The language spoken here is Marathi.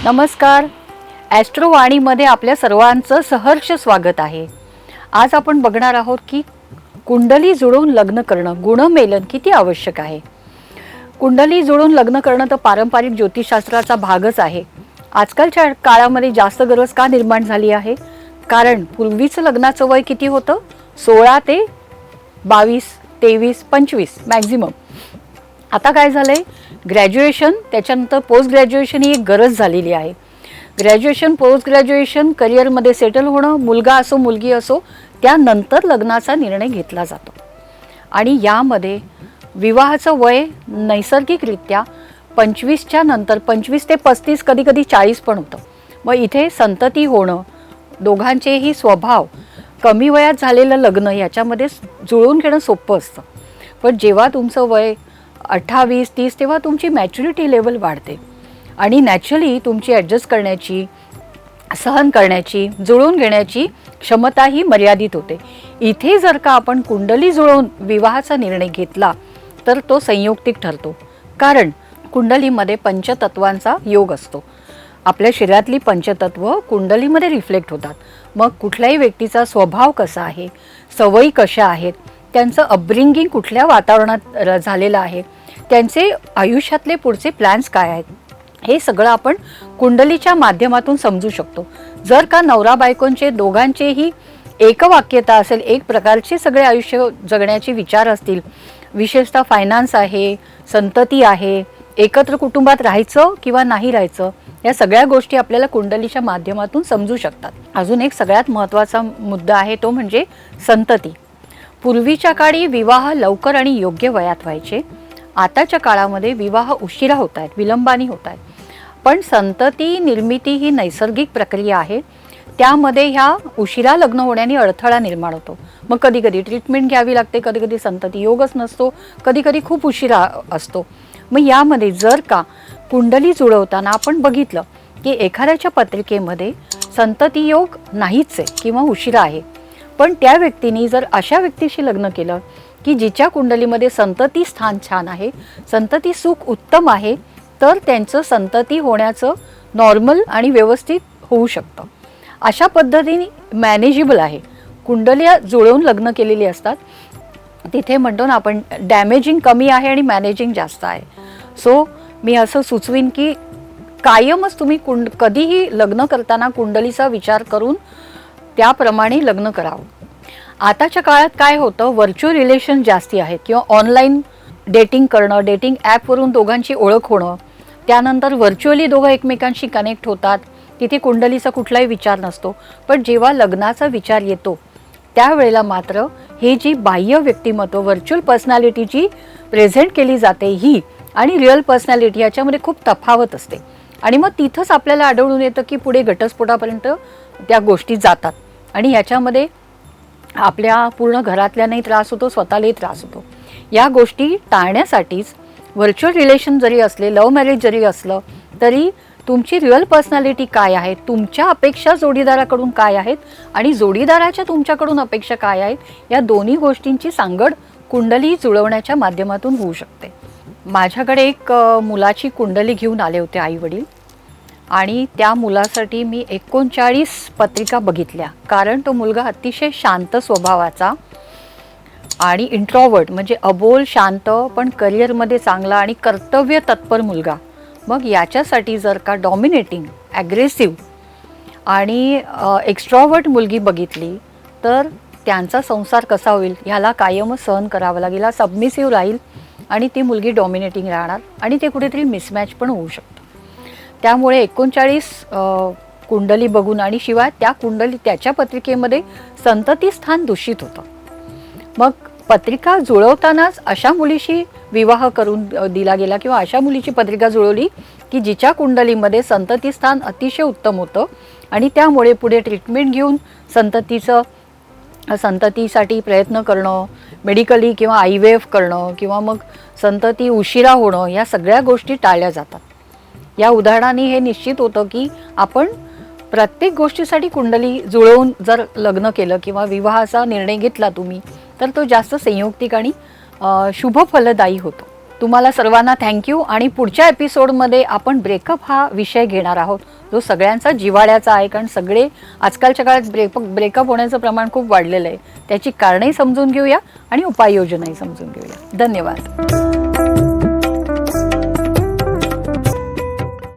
नमस्कार. ॲस्ट्रोवाणीमध्ये आपल्या सर्वांचं सहर्ष स्वागत आहे. आज आपण बघणार आहोत की कुंडली जुळवून लग्न करणं गुणमेलन किती आवश्यक आहे. कुंडली जुळवून लग्न करणं तर पारंपरिक ज्योतिषशास्त्राचा भागच आहे. आजकालच्या काळामध्ये जास्त गरज का निर्माण झाली आहे? कारण पूर्वीचं लग्नाचं वय किती होतं? 16 ते 22, 23, 25 मॅक्झिमम. आता काय झालंय? ग्रॅज्युएशन, त्याच्यानंतर पोस्ट ग्रॅज्युएशन ही एक गरज झालेली आहे. ग्रॅज्युएशन, पोस्ट ग्रॅज्युएशन, करिअरमध्ये सेटल होणं, मुलगा असो मुलगी असो, त्यानंतर लग्नाचा निर्णय घेतला जातो. आणि यामध्ये विवाहाचं वय नैसर्गिकरित्या 25च्या नंतर 25 ते 35, कधी कधी 40 पण होतं. मग इथे संतती होणं, दोघांचेही स्वभाव, कमी वयात झालेलं लग्न याच्यामध्ये जुळवून घेणं सोपं असतं. पण जेव्हा तुमचं वय 28, 30 तेव्हा तुमची मॅच्युरिटी लेवल वाढते आणि नॅचरली तुमची ॲडजस्ट करण्याची, सहन करण्याची, जुळवून घेण्याची क्षमताही मर्यादित होते. इथे जर का आपण कुंडली जुळवून विवाहाचा निर्णय घेतला तर तो संयुक्तिक ठरतो. कारण कुंडलीमध्ये पंचतत्वांचा योग असतो. आपल्या शरीरातली पंचतत्व कुंडलीमध्ये रिफ्लेक्ट होतात. मग कुठल्याही व्यक्तीचा स्वभाव कसा आहे, सवयी कशा आहेत, त्यांचं अपब्रिंगिंग कुठल्या वातावरणात झालेलं आहे, त्यांचे आयुष्यातले पुढचे प्लॅन्स काय आहेत, हे सगळं आपण कुंडलीच्या माध्यमातून समजू शकतो. जर का नवरा बायकोंचे दोघांचेही एकवाक्यता असेल, एक प्रकारचे सगळे आयुष्य जगण्याचे विचार असतील, विशेषतः फायनान्स आहे, संतती आहे, एकत्र कुटुंबात राहायचं किंवा नाही राहायचं, या सगळ्या गोष्टी आपल्याला कुंडलीच्या माध्यमातून समजू शकतात. अजून एक सगळ्यात महत्त्वाचा मुद्दा आहे तो म्हणजे संतती. पूर्वीच्या काळी विवाह लवकर आणि योग्य वयात व्हायचे. आताच्या काळामध्ये विवाह उशिरा होत आहेत, विलंबाने होत आहेत. पण संतती निर्मिती ही नैसर्गिक प्रक्रिया आहे. त्यामध्ये ह्या उशिरा लग्न होण्याने अडथळा निर्माण होतो. मग कधी कधी ट्रीटमेंट घ्यावी लागते, कधी कधी संतती योगच नसतो, कधी कधी खूप उशिरा असतो. मग यामध्ये जर का कुंडली जुळवताना आपण बघितलं की एखाद्याच्या पत्रिकेमध्ये संतती योग नाहीच आहे किंवा उशिरा आहे, पण त्या व्यक्तीने जर अशा व्यक्तीशी लग्न केलं की जिच्या कुंडलीमध्ये संतती स्थान छान आहे, संतती सुख उत्तम आहे, तर त्यांचं संतती होण्याचं नॉर्मल आणि व्यवस्थित होऊ शकतं. अशा पद्धतीने मॅनेजेबल आहे. कुंडल्या जुळवून लग्न केलेली असतात तिथे म्हणतो ना आपण, डॅमेजिंग कमी आहे आणि मॅनेजिंग जास्त आहे. सो मी असं सुचवीन की कायमच तुम्ही कधीही लग्न करताना कुंडलीचा विचार करून त्याप्रमाणे लग्न करावं. आताच्या काळात काय होतं, व्हर्च्युअल रिलेशन जास्ती आहेत किंवा ऑनलाईन डेटिंग करणं, डेटिंग ॲपवरून दोघांची ओळख होणं, त्यानंतर व्हर्च्युअली दोघं एकमेकांशी कनेक्ट होतात. तिथे कुंडलीचा कुठलाही विचार नसतो. पण जेव्हा लग्नाचा विचार येतो त्यावेळेला मात्र हे जी बाह्य व्यक्तिमत्व, व्हर्च्युअल पर्सनॅलिटीची प्रेझेंट केली जाते ही आणि रिअल पर्सनॅलिटी याच्यामध्ये खूप तफावत असते. आणि मग तिथंच आपल्याला आढळून येतं की पुढे घटस्फोटापर्यंत त्या गोष्टी जातात आणि याच्यामध्ये आपल्या पूर्ण घरातल्यानाही त्रास होतो, स्वतःलाही त्रास होतो. या गोष्टी टाळण्यासाठीच व्हर्च्युअल रिलेशन जरी असले, लव्ह मॅरेज जरी असलं तरी तुमची रिअल पर्सनॅलिटी काय आहे, तुमच्या अपेक्षा जोडीदाराकडून काय आहेत आणि जोडीदाराच्या तुमच्याकडून अपेक्षा काय आहेत, या दोन्ही गोष्टींची सांगड कुंडली जुळवण्याच्या माध्यमातून होऊ शकते. माझ्याकडे एक मुलाची कुंडली घेऊन आले होते आई वडील आणि त्या मुलासाठी मी 39 पत्रिका बघितल्या. कारण तो मुलगा अतिशय शांत स्वभावाचा आणि इंट्रोवर्ट, म्हणजे अबोल, शांत, पण करिअरमध्ये चांगला आणि कर्तव्य तत्पर मुलगा. मग याच्यासाठी जर का डॉमिनेटिंग, ॲग्रेसिव्ह आणि एक्स्ट्रॉवर्ट मुलगी बघितली तर त्यांचा संसार कसा होईल ह्याला कायमच सहन करावं लागेल. हा सबमिसिव्ह राहील आणि ती मुलगी डॉमिनेटिंग राहणार आणि ते कुठेतरी मिसमॅच पण होऊ शकतं. त्यामुळे 39 कुंडली बघून आणि शिवाय त्या कुंडली त्याच्या पत्रिकेमध्ये संतती स्थान दूषित होतं. मग पत्रिका जुळवतानाच अशा मुलीशी विवाह करून दिला गेला किंवा अशा मुलीची पत्रिका जुळवली की जिच्या कुंडलीमध्ये संतती स्थान अतिशय उत्तम होतं आणि त्यामुळे पुढे ट्रीटमेंट घेऊन संततीसाठी प्रयत्न करणं, मेडिकली किंवा IVF करणं किंवा मग संतती उशिरा होणं, या सगळ्या गोष्टी टाळल्या जातात. या उदाहरणाने हे निश्चित होतं की आपण प्रत्येक गोष्टीसाठी कुंडली जुळवून जर लग्न केलं किंवा विवाहाचा निर्णय घेतला तुम्ही तर तो जास्त संयुक्तिक आणि शुभ फलदायी होतो. तुम्हाला सर्वांना थँक्यू. आणि पुढच्या एपिसोडमध्ये आपण ब्रेकअप हा विषय घेणार आहोत, जो सगळ्यांचा जिव्हाळ्याचा आहे. कारण सगळे आजकालच्या काळात ब्रेकअप होण्याचं प्रमाण खूप वाढलेलं आहे. त्याची कारणंही समजून घेऊया आणि उपाययोजनाही समजून घेऊया. धन्यवाद.